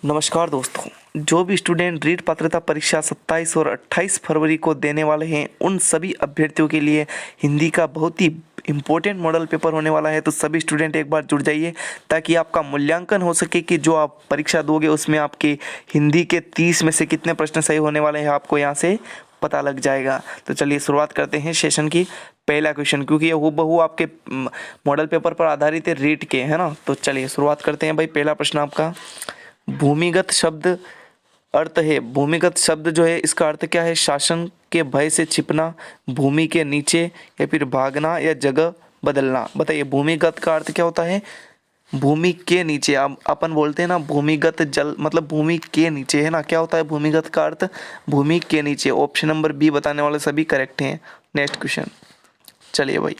नमस्कार दोस्तों, जो भी स्टूडेंट रीट पात्रता परीक्षा 27 और 28 फरवरी को देने वाले हैं उन सभी अभ्यर्थियों के लिए हिंदी का बहुत ही इम्पोर्टेंट मॉडल पेपर होने वाला है। तो सभी स्टूडेंट एक बार जुड़ जाइए ताकि आपका मूल्यांकन हो सके कि जो आप परीक्षा दोगे उसमें आपके हिंदी के 30 में से कितने प्रश्न सही होने वाले हैं आपको यहाँ से पता लग जाएगा। तो चलिए शुरुआत करते हैं सेशन की। पहला क्वेश्चन, क्योंकि ये हूबहू आपके मॉडल पेपर पर आधारित है रीट के, है ना। तो चलिए शुरुआत करते हैं भाई। पहला प्रश्न आपका, भूमिगत शब्द अर्थ है। भूमिगत शब्द जो है इसका अर्थ क्या है? शासन के भय से छिपना, भूमि के नीचे, या फिर भागना या जगह बदलना। बताइए भूमिगत का अर्थ क्या होता है? भूमि के नीचे। अब अपन बोलते हैं ना भूमिगत जल, मतलब भूमि के नीचे, है ना। क्या होता है भूमिगत का अर्थ? भूमि के नीचे। ऑप्शन नंबर बी बताने वाले सभी करेक्ट हैं। नेक्स्ट क्वेश्चन, चलिए भाई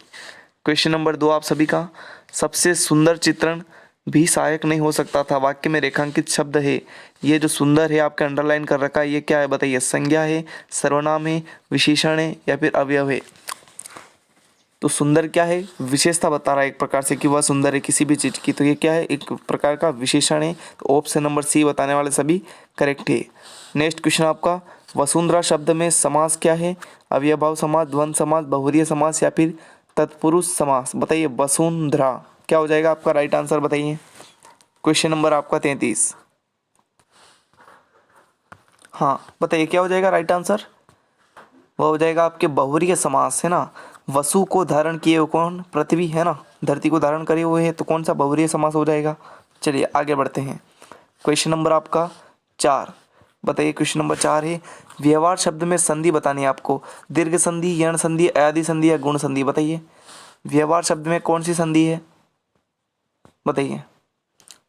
क्वेश्चन नंबर 2 आप सभी का, सबसे सुंदर चित्रण भी सहायक नहीं हो सकता था। वाक्य में रेखांकित शब्द है, ये जो सुंदर है आपके अंडरलाइन कर रखा है, ये क्या है बताइए? संज्ञा है, सर्वनाम है, विशेषण है, या फिर अवयव है? तो सुंदर क्या है? विशेषता बता रहा है एक प्रकार से कि वह सुंदर है किसी भी चीज़ की। तो ये क्या है? एक प्रकार का विशेषण है। तो ऑप्शन नंबर सी बताने वाले सभी करेक्ट है। नेक्स्ट क्वेश्चन आपका, वसुंधरा शब्द में समास क्या है? अव्ययभाव समास, द्वंद्व समास, बहुवचन समास, या फिर तत्पुरुष समास? बताइए वसुंधरा क्या हो जाएगा आपका राइट आंसर? बताइए। क्वेश्चन नंबर आपका 33, हाँ बताइए क्या हो जाएगा राइट आंसर? वह हो जाएगा आपके बहुवचन समास, है ना। वसु को धारण किए हुए कौन? पृथ्वी, है ना। धरती को धारण करे हुए है, तो कौन सा बहुवचन समास हो जाएगा? चलिए आगे बढ़ते हैं। क्वेश्चन नंबर आपका 4, बताइए क्वेश्चन नंबर 4 है, व्यवहार शब्द में संधि बतानी है आपको। दीर्घ संधि, यण संधि, अयादि संधि, या गुण संधि? बताइए व्यवहार शब्द में कौन सी संधि है? बताइए।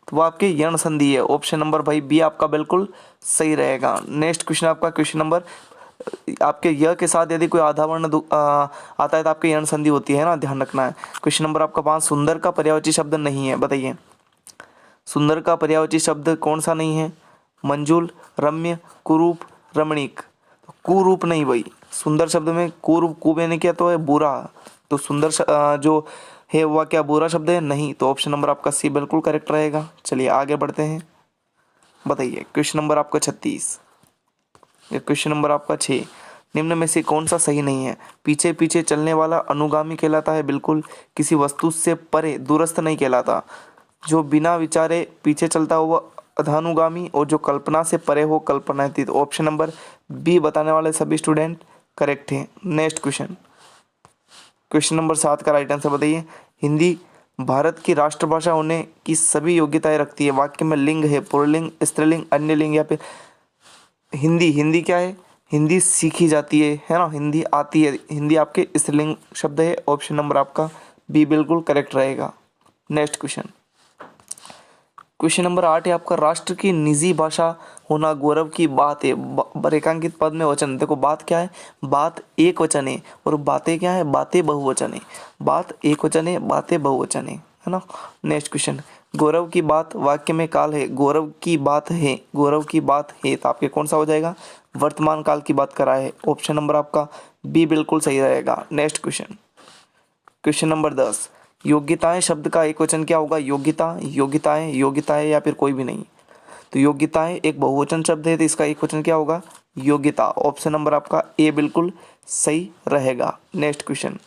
तो वो आपकी यण संधि है। ऑप्शन नंबर भाई बी आपका बिल्कुल सही रहेगा। नेक्स्ट क्वेश्चन आपका, क्वेश्चन नंबर आपके य के साथ यदि कोई आधा वर्ण आता है तो आपकी यण संधि होती है ना, ध्यान रखना है। क्वेश्चन नंबर आपका 5, सुंदर का पर्यायवाची शब्द नहीं है। बताइए सुंदर का पर्यायवाची शब्द कौन सा नहीं है? मंजुल, रम्य, कुरूप, रमणीक? कुरूप नहीं भाई, सुंदर शब्द में कुरूप, कु मैंने क्या तो है बुरा, तो सुंदर जो है वह क्या बुरा शब्द है? नहीं। तो ऑप्शन नंबर आपका सी बिल्कुल करेक्ट रहेगा। चलिए आगे बढ़ते हैं। बताइए क्वेश्चन नंबर आपका 36 या क्वेश्चन नंबर आपका 6, निम्न में से कौन सा सही नहीं है? पीछे पीछे चलने वाला अनुगामी कहलाता है बिल्कुल, किसी वस्तु से परे दूरस्थ नहीं कहलाता। जो बिना विचारे पीछे चलता हो वह अधानुगामी, और जो कल्पना से परे हो कल्पनातीत। ऑप्शन नंबर बी बताने वाले सभी स्टूडेंट करेक्ट हैं। नेक्स्ट क्वेश्चन, क्वेश्चन नंबर 7 का राइट आंसर बताइए। हिंदी भारत की राष्ट्रभाषा होने की सभी योग्यताएं रखती है। वाक्य में लिंग है, पुल्लिंग, स्त्रीलिंग, अन्य लिंग, या फिर हिंदी क्या है? हिंदी सीखी जाती है ना, हिंदी आती है। हिंदी आपके स्त्रीलिंग शब्द है। ऑप्शन नंबर आपका बी बिल्कुल करेक्ट रहेगा। नेक्स्ट क्वेश्चन, क्वेश्चन नंबर 8 है आपका, राष्ट्र की निजी भाषा होना गौरव की बात है। रेखांकित पद में वचन देखो, बात क्या है? बात एक वचन है, और बातें क्या है? बातें बहुवचन है। बात एक वचन है, बातें बहुवचन है ना। नेक्स्ट क्वेश्चन, गौरव की बात वाक्य में काल है, गौरव की बात है, गौरव की बात है, तो आपके कौन सा हो जाएगा? वर्तमान काल की बात करा है। ऑप्शन नंबर आपका बी बिल्कुल सही रहेगा। नेक्स्ट क्वेश्चन, क्वेश्चन नंबर 10, योग्यताएं शब्द का एक वचन क्या होगा? योग्यता, योग्यताएं, योग्यताएं, या फिर कोई भी नहीं? तो योग्यताएं एक बहुवचन शब्द है, तो इसका एक वचन क्या होगा? योग्यता। ऑप्शन नंबर आपका ए बिल्कुल सही रहेगा। नेक्स्ट क्वेश्चन,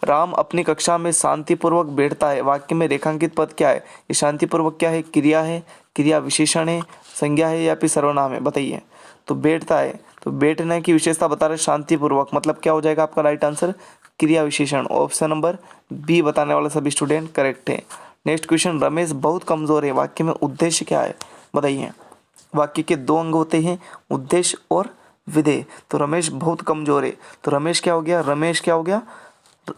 राम अपनी कक्षा में शांतिपूर्वक बैठता है। वाक्य में रेखांकित पद क्या है? ये शांतिपूर्वक क्या है? क्रिया है, क्रिया विशेषण है, संज्ञा है, या फिर सर्वनाम है? बताइए। तो बैठता है, तो बैठने की विशेषता बता रहे शांतिपूर्वक, मतलब क्या हो जाएगा आपका राइट आंसर? क्रिया विशेषण। ऑप्शन नंबर बी बताने वाले सभी स्टूडेंट करेक्ट है। नेक्स्ट क्वेश्चन, रमेश बहुत कमजोर है। वाक्य में उद्देश्य क्या है? बताइए। वाक्य के 2 अंग होते हैं, उद्देश्य और विधेय। तो रमेश बहुत कमजोर है, तो रमेश क्या हो गया? रमेश क्या हो गया?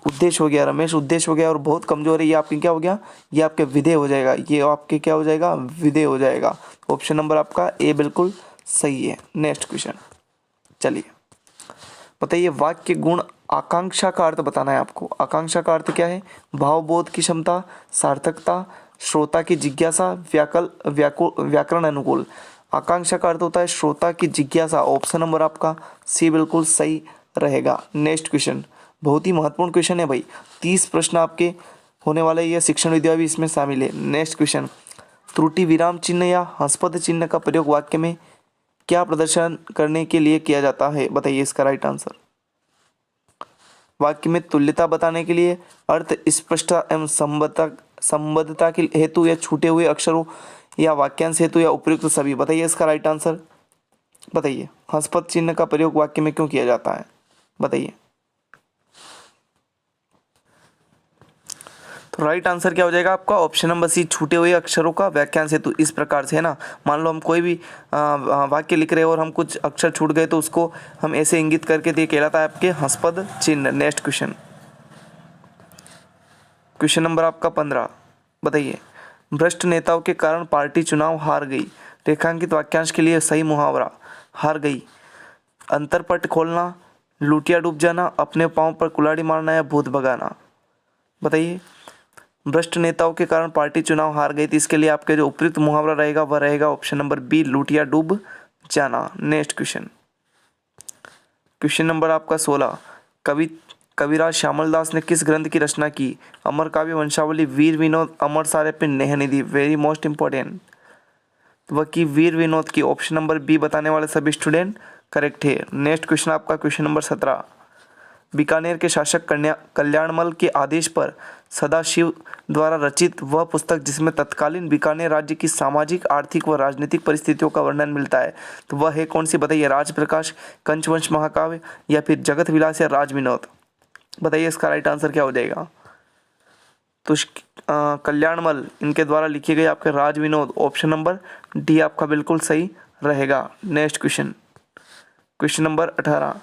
उद्देश्य हो गया। रमेश उद्देश्य हो गया, और बहुत कमजोर है, ये आपके क्या हो गया? ये आपके विधेय हो जाएगा। ये आपके क्या हो जाएगा? विधेय हो जाएगा। ऑप्शन नंबर आपका ए बिल्कुल सही है। नेक्स्ट क्वेश्चन, चलिए बताइए, वाक्य गुण आकांक्षा का अर्थ बताना है आपको। आकांक्षा का अर्थ क्या है? भावबोध की क्षमता, सार्थकता, श्रोता की जिज्ञासा, व्याकरण अनुकूल। आकांक्षा का अर्थ होता है श्रोता की जिज्ञासा। ऑप्शन नंबर आपका सी बिल्कुल सही रहेगा। नेक्स्ट क्वेश्चन, बहुत ही महत्वपूर्ण क्वेश्चन है भाई, 30 प्रश्न आपके होने वाले, ये शिक्षण विद्या भी इसमें शामिल है। नेक्स्ट क्वेश्चन, त्रुटि विराम चिन्ह या हंसपद चिन्ह का प्रयोग वाक्य में क्या प्रदर्शन करने के लिए किया जाता है? बताइए इसका राइट आंसर। वाक्य में तुल्यता बताने के लिए, अर्थ स्पष्टता एवं संबद्धता के हेतु, या छूटे हुए अक्षरों या वाक्यांश हेतु, या उपयुक्त सभी। बताइए इसका राइट आंसर। बताइए हंसपद चिन्ह का प्रयोग वाक्य में क्यों किया जाता है? बताइए। तो राइट आंसर क्या हो जाएगा आपका? ऑप्शन नंबर सी, छूटे हुए अक्षरों का वाक्यांश हेतु। इस प्रकार से है ना, मान लो हम कोई भी वाक्य लिख रहे हैं और हम कुछ अक्षर छूट गए तो उसको हम ऐसे इंगित करके दिए, कहलाता है आपके हंसपद चिन्ह। नेक्स्ट क्वेश्चन, क्वेश्चन नंबर आपका 15। बताइए भ्रष्ट नेताओं के कारण पार्टी चुनाव हार गई। रेखांकित वाक्यांश के लिए सही मुहावरा। हार गई, अंतरपट खोलना, लुटिया डूब जाना, अपने पांव पर कुल्हाड़ी मारना, या भूत भगाना। बताइए भ्रष्ट नेताओं के कारण पार्टी चुनाव हार गई थी, इसके लिए आपके जो उपयुक्त मुहावरा रहेगा वह रहेगा ऑप्शन नंबर बी, लुटिया डूब जाना। नेक्स्ट क्वेश्चन, क्वेश्चन नंबर आपका 16। कविराज श्यामल दास ने किस ग्रंथ की रचना की? अमर काव्य, वंशावली, वीर विनोद, अमर सारे, नेह निधि। वेरी मोस्ट इंपॉर्टेंट, वह की वीर विनोद की। ऑप्शन नंबर बी बताने वाले सभी स्टूडेंट करेक्ट है। नेक्स्ट क्वेश्चन आपका क्वेश्चन नंबर 17। बीकानेर के शासक कल्याणमल के आदेश पर सदाशिव द्वारा रचित वह पुस्तक जिसमें तत्कालीन बीकानेर राज्य की सामाजिक, आर्थिक व राजनीतिक परिस्थितियों का वर्णन मिलता है, तो वह है कौन सी? बताइए राजप्रकाश, कंचवंश महाकाव्य, या फिर जगत विलास, या राज विनोद। बताइए इसका राइट आंसर क्या हो जाएगा? तो कल्याणमल इनके द्वारा लिखे गए आपके राज विनोद। ऑप्शन नंबर डी आपका बिल्कुल सही रहेगा। Next question, question number 18।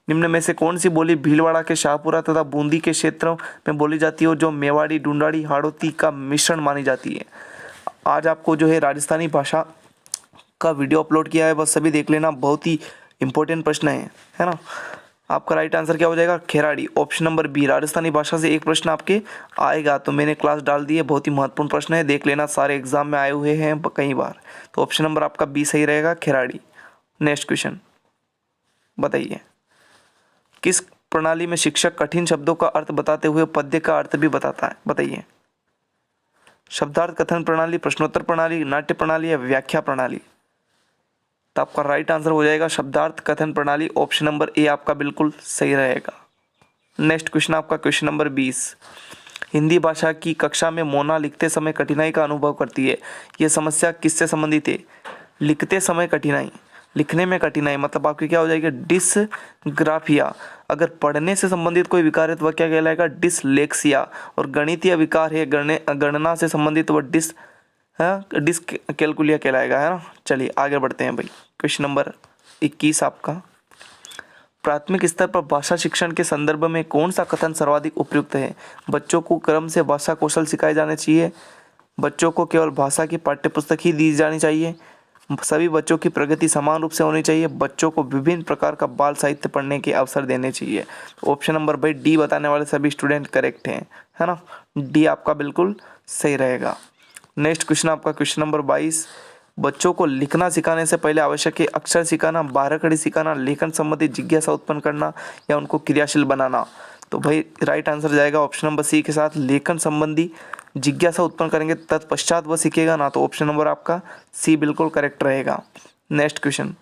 निम्न में से कौन सी बोली भीलवाड़ा के शाहपुरा तथा बूंदी के क्षेत्रों में बोली जाती है जो मेवाड़ी, डुंडाड़ी, हाड़ौती का मिश्रण मानी जाती है? आज आपको जो है राजस्थानी भाषा का वीडियो अपलोड किया है, बस सभी देख लेना, बहुत ही इंपॉर्टेंट प्रश्न है ना। आपका राइट आंसर क्या हो जाएगा? Kherari. Option number B, Rajasthani भाषा से एक प्रश्न आपके आएगा, तो मैंने क्लास डाल दी है, बहुत ही महत्वपूर्ण प्रश्न है, देख लेना, सारे एग्जाम में आए हुए हैं कई बार। तो ऑप्शन नंबर आपका बी सही रहेगा, खेराड़ी। नेक्स्ट क्वेश्चन, बताइए किस प्रणाली में शिक्षक कठिन शब्दों का अर्थ बताते हुए पद्य का अर्थ भी बताता है? बताइए शब्दार्थ कथन प्रणाली, प्रश्नोत्तर प्रणाली, नाट्य प्रणाली, या व्याख्या प्रणाली। तो आपका राइट आंसर हो जाएगा शब्दार्थ कथन प्रणाली। ऑप्शन नंबर ए आपका बिल्कुल सही रहेगा। नेक्स्ट क्वेश्चन आपका क्वेश्चन नंबर 20। हिंदी भाषा की कक्षा में मोना लिखते समय कठिनाई का अनुभव करती है, यह समस्या किससे संबंधित है? लिखते समय कठिनाई, लिखने में कठिनाई, मतलब आपकी क्या हो जाएगी? डिसग्राफिया। अगर पढ़ने से संबंधित कोई विकार है तो वह क्या कहलाएगा? डिसलेक्सिया। और गणितीय विकार है, गणना से संबंधित वह डिसकैलकुलिया कहलाएगा, है ना। चलिए आगे बढ़ते हैं भाई। क्वेश्चन नंबर 21 आपका, प्राथमिक स्तर पर भाषा शिक्षण के संदर्भ में कौन सा कथन सर्वाधिक उपयुक्त है? बच्चों को क्रम से भाषा कौशल सिखाए जाने चाहिए, बच्चों को केवल भाषा की पाठ्यपुस्तक ही दी जानी चाहिए, सभी बच्चों की प्रगति समान रूप से होनी चाहिए, बच्चों को विभिन्न प्रकार का बाल साहित्य पढ़ने के अवसर देने चाहिए। ऑप्शन नंबर भाई डी बताने वाले सभी स्टूडेंट करेक्ट हैं, है ना। डी आपका बिल्कुल सही रहेगा। नेक्स्ट क्वेश्चन आपका क्वेश्चन नंबर 22। बच्चों को लिखना सिखाने से पहले आवश्यक है अक्षर सिखाना, बारहकड़ी सिखाना, लेखन संबंधी जिज्ञासा उत्पन्न करना, या उनको क्रियाशील बनाना। तो भाई राइट आंसर जाएगा ऑप्शन नंबर सी के साथ, लेखन संबंधी जिज्ञासा उत्पन्न करेंगे तत्पश्चात वह सीखेगा ना, तो ऑप्शन नंबर आपका सी बिल्कुल करेक्ट रहेगा। नेक्स्ट क्वेश्चन,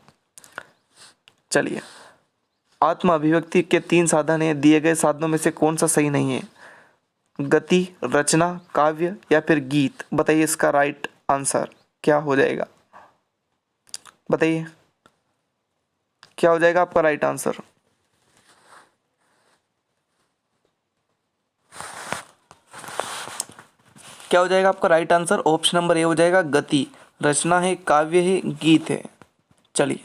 चलिए आत्म अभिव्यक्ति के 3 साधन है, दिए गए साधनों में से कौन सा सही नहीं है? गति, रचना, काव्य, या फिर गीत। बताइए इसका राइट आंसर क्या हो जाएगा? बताइए क्या हो जाएगा आपका राइट आंसर? क्या हो जाएगा आपका right answer? Option number A हो जाएगा, गति। रचना है, काव्य है, गीत है। चलिए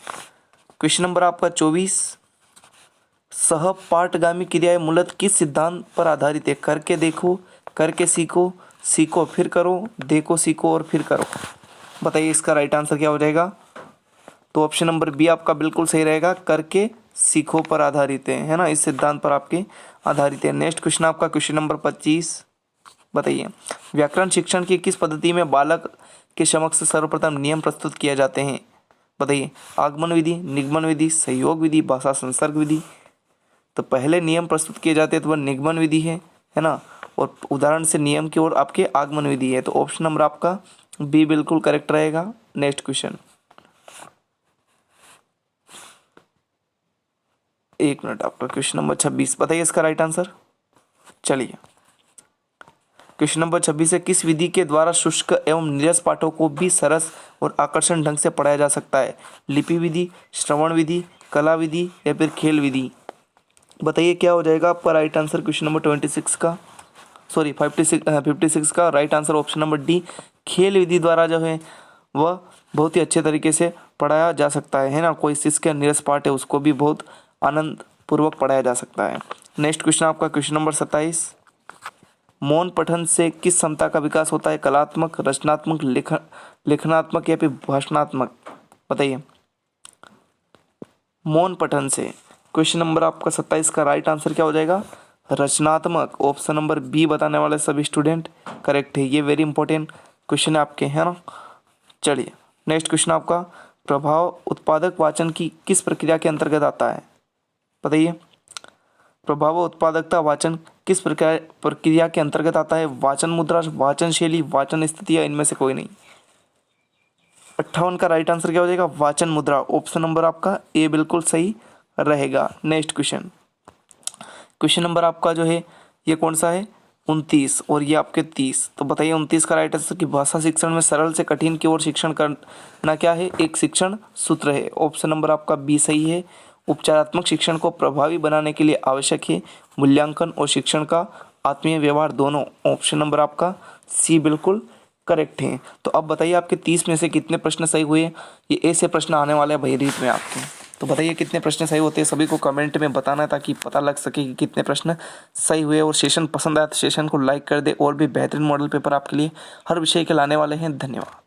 क्वेश्चन नंबर आपका 24। सह पाठगामी क्रियाएं मूलतः किस सिद्धांत पर आधारित है? करके देखो, करके सीखो, सीखो फिर करो, देखो सीखो और फिर करो। बताइए इसका राइट आंसर क्या हो जाएगा? तो ऑप्शन नंबर बी आपका बिल्कुल सही रहेगा, करके सीखो पर आधारित है ना, इस सिद्धांत पर आपके आधारित है। नेक्स्ट क्वेश्चन आपका क्वेश्चन नंबर 25। बताइए व्याकरण शिक्षण की किस पद्धति में बालक के समक्ष सर्वप्रथम नियम प्रस्तुत किए जाते हैं? बताइए आगमन विधि, निगमन विधि, सहयोग विधि, भाषा संसर्ग विधि। तो पहले नियम प्रस्तुत किए जाते हैं तो वह निगमन विधि है ना, और उदाहरण से नियम की ओर आपके आगमन विधि है। तो ऑप्शन नंबर आपका बी बिल्कुल करेक्ट रहेगा। नेक्स्ट क्वेश्चन, एक मिनट, आपका क्वेश्चन नंबर 26 बताइए इसका राइट आंसर। चलिए, क्वेश्चन नंबर 26 है, किस विधि के द्वारा शुष्क एवं नीरस पाठों को भी सरस और आकर्षण ढंग से पढ़ाया जा सकता है? लिपि विधि, श्रवण विधि, कला विधि या फिर खेल विधि? बताइए क्या हो जाएगा आपका राइट आंसर क्वेश्चन नंबर 26 का, सॉरी 56 का right answer option number D, खेल विधि द्वारा जो है वह बहुत ही अच्छे तरीके से पढ़ाया जा सकता है ना। कोई शिष्क नीरस पाठ है उसको भी बहुत आनंद पूर्वक पढ़ाया जा सकता है। नेक्स्ट क्वेश्चन आपका क्वेश्चन नंबर 27, मौन पठन से किस क्षमता का विकास होता है? कलात्मक, रचनात्मक, लेखनात्मक या फिर भाषणात्मक? बताइए। मौन पठन से क्वेश्चन नंबर आपका 27 का राइट आंसर क्या हो जाएगा? रचनात्मक। ऑप्शन नंबर बी बताने वाले सभी स्टूडेंट करेक्ट है। ये वेरी इंपॉर्टेंट क्वेश्चन है आपके, है ना। चलिए, नेक्स्ट क्वेश्चन आपका, प्रभाव उत्पादक वाचन की किस प्रक्रिया के अंतर्गत आता है? बताइए। प्रभाव उत्पादकता वाचन किस प्रक्रिया के अंतर्गत आता है? वाचन मुद्रा, वाचन शैली, वाचन स्थिति या इनमें से कोई नहीं? 58 का राइट आंसर क्या हो जाएगा? वाचन मुद्रा। ऑप्शन नंबर आपका ए बिल्कुल सही रहेगा। नेक्स्ट क्वेश्चन, क्वेश्चन नंबर आपका जो है ये कौन सा है? 29 और ये आपके 30। तो बताइए 29 का राइट आंसर कि भाषा शिक्षण में सरल से कठिन की ओर शिक्षण करना क्या है? एक शिक्षण सूत्र है। ऑप्शन नंबर आपका बी सही है। उपचारात्मक शिक्षण को प्रभावी बनाने के लिए आवश्यक है मूल्यांकन और शिक्षण का आत्मीय व्यवहार दोनों। ऑप्शन नंबर आपका सी बिल्कुल करेक्ट है। तो अब बताइए आपके 30 में से कितने प्रश्न सही हुए? ये ए से प्रश्न आने वाले हैं भाई रीत में आपके। तो बताइए कितने प्रश्न सही होते हैं, सभी को कमेंट में बताना है ताकि पता लग सके कि कितने प्रश्न सही हुए। और सेशन पसंद आया तो सेशन को लाइक कर दे। और भी बेहतरीन मॉडल पेपर आपके लिए हर विषय के लाने वाले हैं। धन्यवाद।